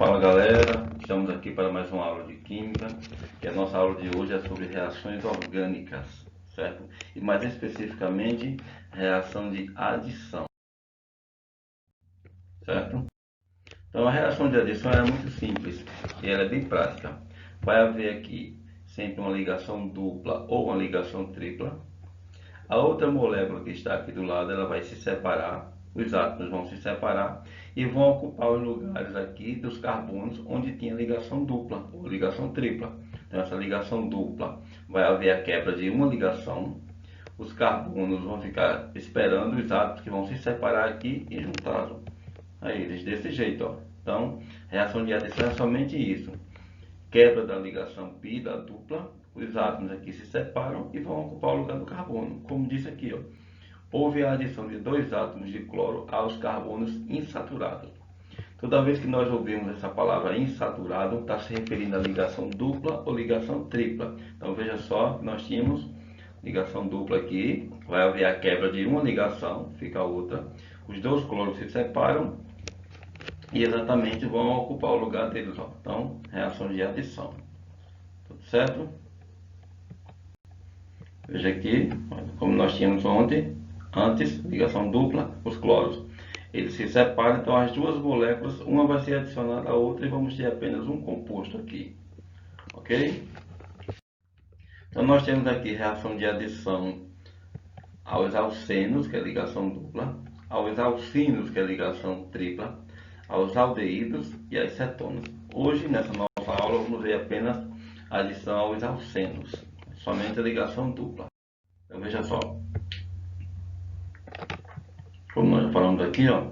Fala galera, estamos aqui para mais uma aula de Química e a nossa aula de hoje é sobre reações orgânicas, certo? E mais especificamente, reação de adição, certo? Então a reação de adição é muito simples e ela é bem prática. Vai haver aqui sempre uma ligação dupla ou uma ligação tripla. A outra molécula que está aqui do lado, ela vai se separar, os átomos vão se separar e vão ocupar os lugares aqui dos carbonos onde tinha ligação dupla ou ligação tripla. Então essa ligação dupla vai haver a quebra de uma ligação, os carbonos vão ficar esperando os átomos que vão se separar aqui e juntar a eles desse jeito, ó. Então, reação de adição é somente isso. Quebra da ligação pi da dupla, os átomos aqui se separam e vão ocupar o lugar do carbono, como disse aqui, ó. Houve a adição de dois átomos de cloro aos carbonos insaturados. Toda vez que nós ouvimos essa palavra insaturado, está se referindo à ligação dupla ou ligação tripla. Então veja só que nós tínhamos ligação dupla aqui, vai haver a quebra de uma ligação, fica a outra. Os dois cloros se separam e exatamente vão ocupar o lugar deles, ó. Então, reação de adição. Tudo certo? Veja aqui, como nós tínhamos antes, ligação dupla, os cloros. Eles se separam, então as duas moléculas, uma vai ser adicionada à outra e vamos ter apenas um composto aqui. Ok? Então nós temos aqui reação de adição aos alcenos, que é ligação dupla, aos alcinos, que é ligação tripla, aos aldeídos e às cetonas. Hoje, nessa nossa aula, vamos ver apenas a adição aos alcenos, somente a ligação dupla. Então veja só, como nós já falamos aqui, ó,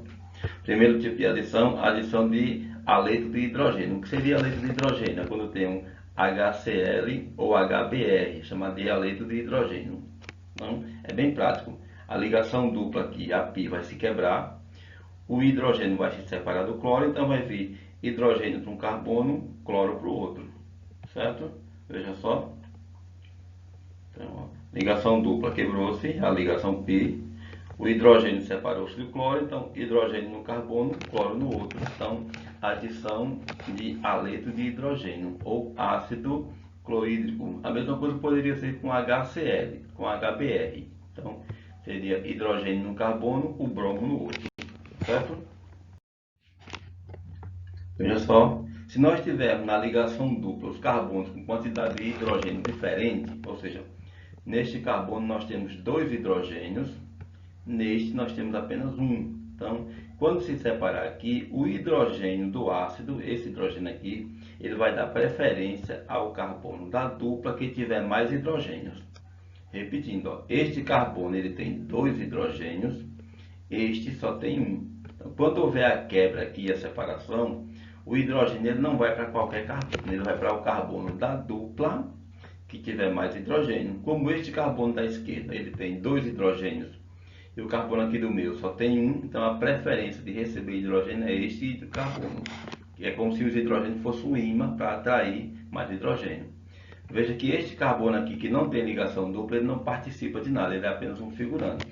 primeiro tipo de adição, adição de haleto de hidrogênio. O que seria haleto de hidrogênio? É quando tem um HCl ou HBr, chamado de haleto de hidrogênio. Então, é bem prático. A ligação dupla aqui, a pi, vai se quebrar, o hidrogênio vai se separar do cloro, então vai vir hidrogênio para um carbono, cloro para o outro, certo? Veja só. Então, ó, ligação dupla quebrou-se, a ligação pi, o hidrogênio separou-se do cloro, então hidrogênio no carbono, cloro no outro. Então, adição de haleto de hidrogênio ou ácido clorídrico. A mesma coisa poderia ser com HCl, com HBr. Então, seria hidrogênio no carbono, o bromo no outro, certo? Veja só, se nós tivermos na ligação dupla os carbonos com quantidade de hidrogênio diferente, ou seja, neste carbono nós temos dois hidrogênios, neste nós temos apenas um. Então, quando se separar aqui, o hidrogênio do ácido, esse hidrogênio aqui, ele vai dar preferência ao carbono da dupla que tiver mais hidrogênios. Repetindo, ó, este carbono ele tem dois hidrogênios, este só tem um. Então, quando houver a quebra aqui e a separação, o hidrogênio ele não vai para qualquer carbono, ele vai para o carbono da dupla que tiver mais hidrogênio. Como este carbono da esquerda ele tem dois hidrogênios e o carbono aqui do meio só tem um, então a preferência de receber hidrogênio é este carbono, que é como se os hidrogênios fossem um ímã para atrair mais hidrogênio. Veja que este carbono aqui, que não tem ligação dupla, ele não participa de nada, ele é apenas um figurante.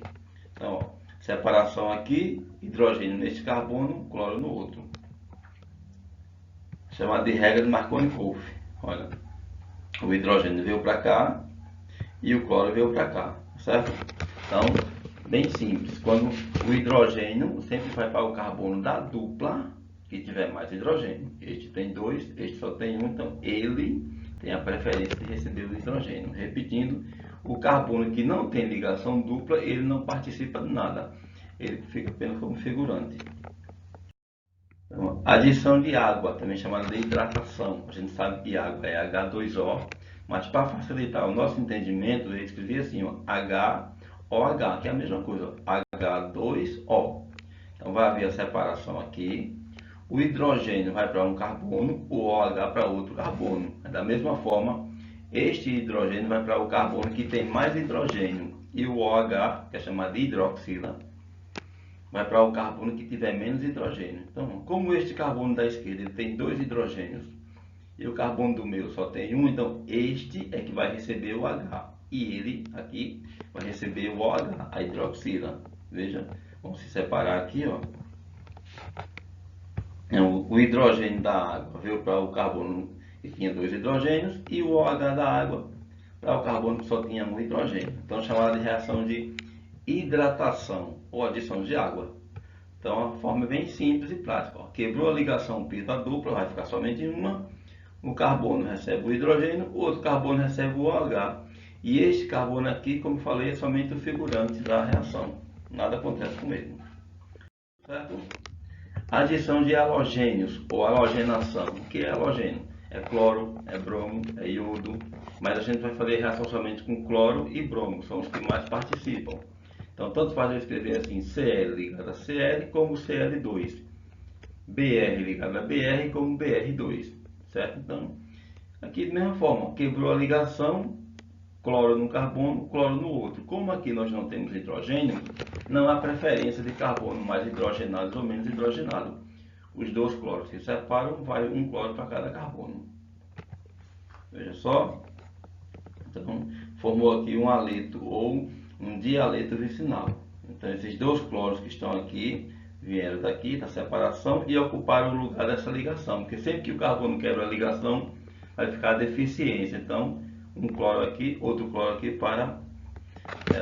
Então, ó, separação aqui, hidrogênio neste carbono, cloro no outro. Chamada de regra de Marconi-Koffi. Olha, o hidrogênio veio para cá e o cloro veio para cá, certo? Então, bem simples. Quando o hidrogênio sempre vai para o carbono da dupla que tiver mais hidrogênio. Este tem dois, este só tem um, então ele tem a preferência de receber o hidrogênio. Repetindo, o carbono que não tem ligação dupla, ele não participa de nada. Ele fica apenas como figurante. Então, adição de água, também chamada de hidratação. A gente sabe que água é H2O, mas para facilitar o nosso entendimento, eu escrevi assim, ó, HOH, que é a mesma coisa, H2O. Então vai haver a separação aqui. O hidrogênio vai para um carbono, o OH para outro carbono. Da mesma forma, este hidrogênio vai para o carbono que tem mais hidrogênio. E o OH, que é chamado de hidroxila, vai para o carbono que tiver menos hidrogênio. Então, como este carbono da esquerda ele tem dois hidrogênios e o carbono do meio só tem um, então este é que vai receber o H. E ele aqui vai receber o OH, a hidroxila. Veja, vamos se separar aqui, ó. o hidrogênio da água veio para o carbono que tinha 2 hidrogênios e o OH da água para o carbono que só tinha um hidrogênio. Então, chamada de reação de hidratação ou adição de água. Então, a forma é bem simples e prática. Quebrou a ligação pi da dupla, vai ficar somente uma. O carbono recebe o hidrogênio, o outro carbono recebe o OH. E este carbono aqui, como falei, é somente o figurante da reação. Nada acontece com ele. Certo? Adição de halogênios ou halogenação. O que é halogênio? É cloro, é bromo, é iodo. Mas a gente vai fazer reação somente com cloro e bromo, são os que mais participam. Então, tanto faz eu escrever assim, Cl ligado a Cl como Cl2. Br ligado a Br como Br2. Certo? Então, aqui da mesma forma, quebrou a ligação, cloro no carbono, cloro no outro. Como aqui nós não temos hidrogênio, não há preferência de carbono mais hidrogenado ou menos hidrogenado. Os dois cloros se separam, vai um cloro para cada carbono. Veja só. Então, formou aqui um haleto ou um dialeto vicinal. Então, esses dois cloros que estão aqui, vieram daqui, da separação, e ocuparam o lugar dessa ligação. Porque sempre que o carbono quebra a ligação, vai ficar a deficiência. Então, um cloro aqui, outro cloro aqui para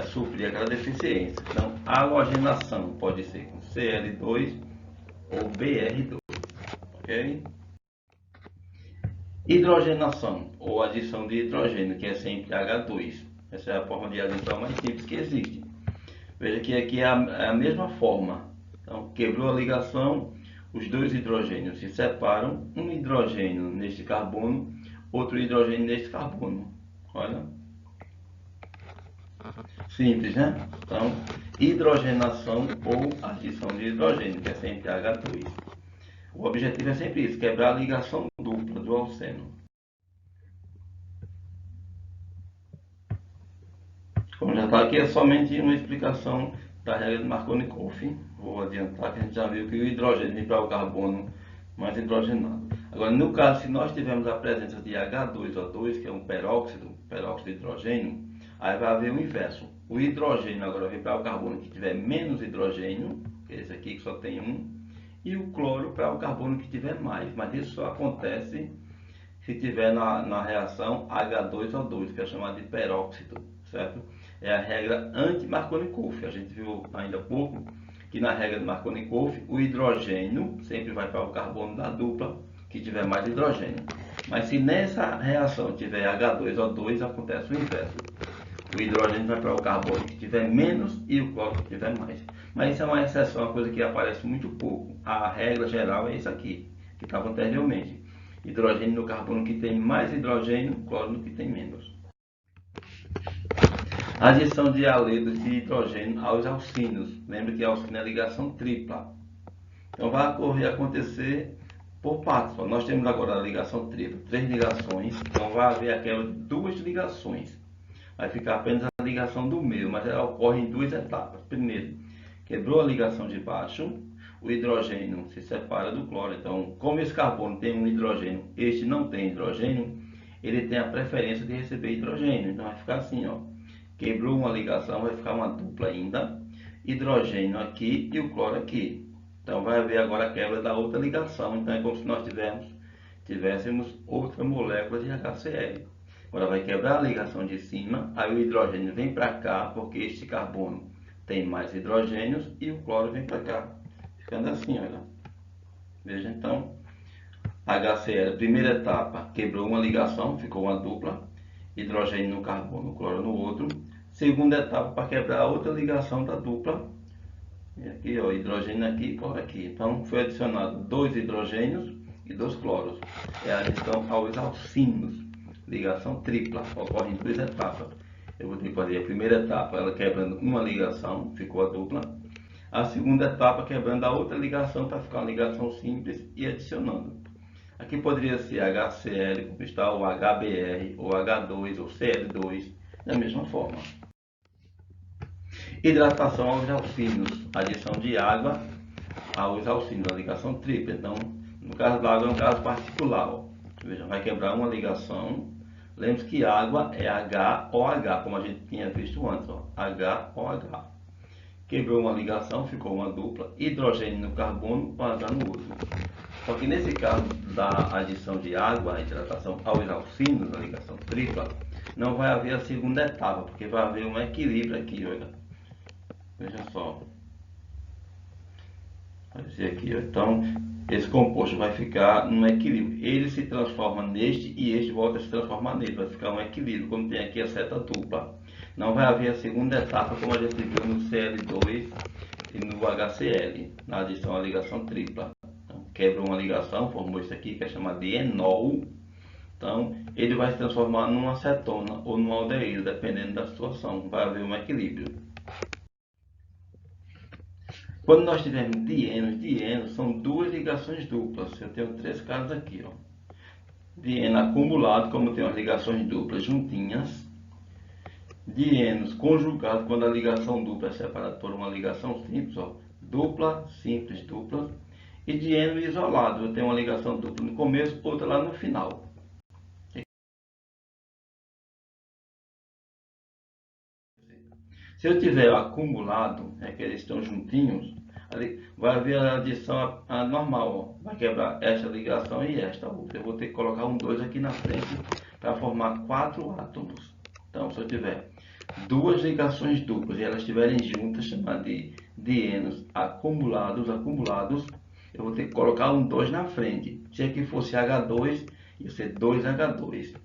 suprir aquela deficiência. Então, a halogenação pode ser com Cl2 ou Br2. Ok? Hidrogenação ou adição de hidrogênio, que é sempre H2. Essa é a forma de adição mais simples que existe. Veja que aqui é a mesma forma. Então, quebrou a ligação, os dois hidrogênios se separam, um hidrogênio neste carbono, outro hidrogênio neste carbono. Olha. Simples, né? Então, hidrogenação ou adição de hidrogênio, que é sempre H2. O objetivo é sempre isso, quebrar a ligação dupla do alceno. Como já está aqui, é somente uma explicação da regra de Markovnikov. Vou adiantar que a gente já viu que o hidrogênio vem para o carbono mais hidrogenado. Agora, no caso, se nós tivermos a presença de H2O2, que é um peróxido de hidrogênio, aí vai haver o inverso. O hidrogênio agora vem para o carbono que tiver menos hidrogênio, que é esse aqui que só tem um, e o cloro para o carbono que tiver mais. Mas isso só acontece se tiver na reação H2O2, que é chamado de peróxido, certo? É a regra anti-Markovnikov. A gente viu ainda há pouco que na regra de Markovnikov o hidrogênio sempre vai para o carbono da dupla que tiver mais hidrogênio. Mas se nessa reação tiver H2O2, acontece o inverso. O hidrogênio vai para o carbono que tiver menos e o cloro que tiver mais. Mas isso é uma exceção, uma coisa que aparece muito pouco. A regra geral é isso aqui, que estava anteriormente. Hidrogênio no carbono que tem mais hidrogênio, cloro no que tem menos. Adição de haletos de hidrogênio aos alcínios. Lembra que a alcínio é ligação tripla. Então vai acontecer por partes. Nós temos agora a ligação tripla, 3 ligações. Então vai haver a quebra de 2 ligações. Vai ficar apenas a ligação do meio, mas ela ocorre em 2 etapas. Primeiro, quebrou a ligação de baixo, o hidrogênio se separa do cloro. Então, como esse carbono tem um hidrogênio, este não tem hidrogênio, ele tem a preferência de receber hidrogênio. Então vai ficar assim, ó. Quebrou uma ligação, vai ficar uma dupla ainda, hidrogênio aqui e o cloro aqui. Então vai haver agora a quebra da outra ligação. Então é como se nós tivéssemos outra molécula de HCl. Agora vai quebrar a ligação de cima, aí o hidrogênio vem para cá, porque este carbono tem mais hidrogênios, e o cloro vem para cá. Ficando assim, olha. Veja então, HCl, primeira etapa, quebrou uma ligação, ficou uma dupla, hidrogênio no carbono, cloro no outro. Segunda etapa, para quebrar a outra ligação da dupla, e aqui, ó, hidrogênio aqui e cloro aqui. Então foi adicionado 2 hidrogênios e 2 cloros. É a adição aos alcínios. Ligação tripla, ocorre em 2 etapas. Eu vou ter que fazer a primeira etapa, ela quebrando uma ligação, ficou a dupla. A segunda etapa, quebrando a outra ligação para ficar uma ligação simples e adicionando. Aqui poderia ser HCl, como está o HBr, ou H2, ou Cl2, da mesma forma. Hidratação aos alcínios, adição de água aos alcínios, a ligação tripla. Então, no caso da água é um caso particular. Ó. Veja, vai quebrar uma ligação. Lembre-se que água é HOH, como a gente tinha visto antes. Ó. HOH. Quebrou uma ligação, ficou uma dupla. Hidrogênio no carbono, H no outro. Só que nesse caso da adição de água, a hidratação aos alcinos, a ligação tripla, não vai haver a segunda etapa, porque vai haver um equilíbrio aqui, olha. Veja só. Vai ser aqui, ó. Então, esse composto vai ficar num equilíbrio. Ele se transforma neste e este volta a se transformar nele. Vai ficar um equilíbrio, como tem aqui a seta dupla. Não vai haver a segunda etapa, como a gente viu no Cl2 e no HCl, na adição à ligação tripla. Então, quebra uma ligação, formou isso aqui que é chamado de enol. Então, ele vai se transformar numa acetona ou numa aldeído, dependendo da situação. Vai haver um equilíbrio. Quando nós tivermos dienos são duas ligações duplas. Eu tenho três casos aqui, ó. Dieno acumulado, como tem as ligações duplas juntinhas. Dienos conjugados, quando a ligação dupla é separada por uma ligação simples, ó. Dupla, simples, dupla. E dieno isolado, eu tenho uma ligação dupla no começo, outra lá no final. Se eu tiver acumulado, é que eles estão juntinhos, vai haver a adição normal, ó. Vai quebrar esta ligação e esta outra. Eu vou ter que colocar um 2 aqui na frente para formar 4 átomos. Então, se eu tiver duas ligações duplas e elas estiverem juntas, chamado de dienos acumulados, eu vou ter que colocar um 2 na frente. Se aqui fosse H2, ia ser 2H2.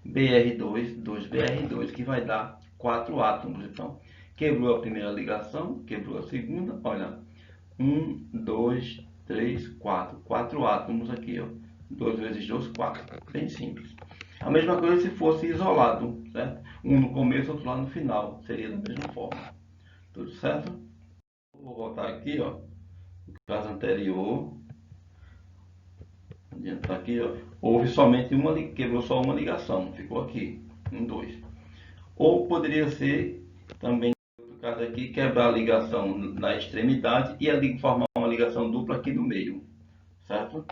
BR2, 2BR2, que vai dar 4 átomos. Então, quebrou a primeira ligação, quebrou a segunda, olha, 1, 2, 3, 4, 4 átomos aqui, ó, 2 vezes 2, 4, bem simples. A mesma coisa se fosse isolado, certo? Um no começo, outro lá no final, seria da mesma forma. Tudo certo? Vou voltar aqui, ó, no caso anterior, adiantar aqui, ó, houve somente uma, quebrou só uma ligação, ficou aqui, 1, 2. Ou poderia ser também, no caso aqui, quebrar a ligação na extremidade e ali formar uma ligação dupla aqui no meio, certo?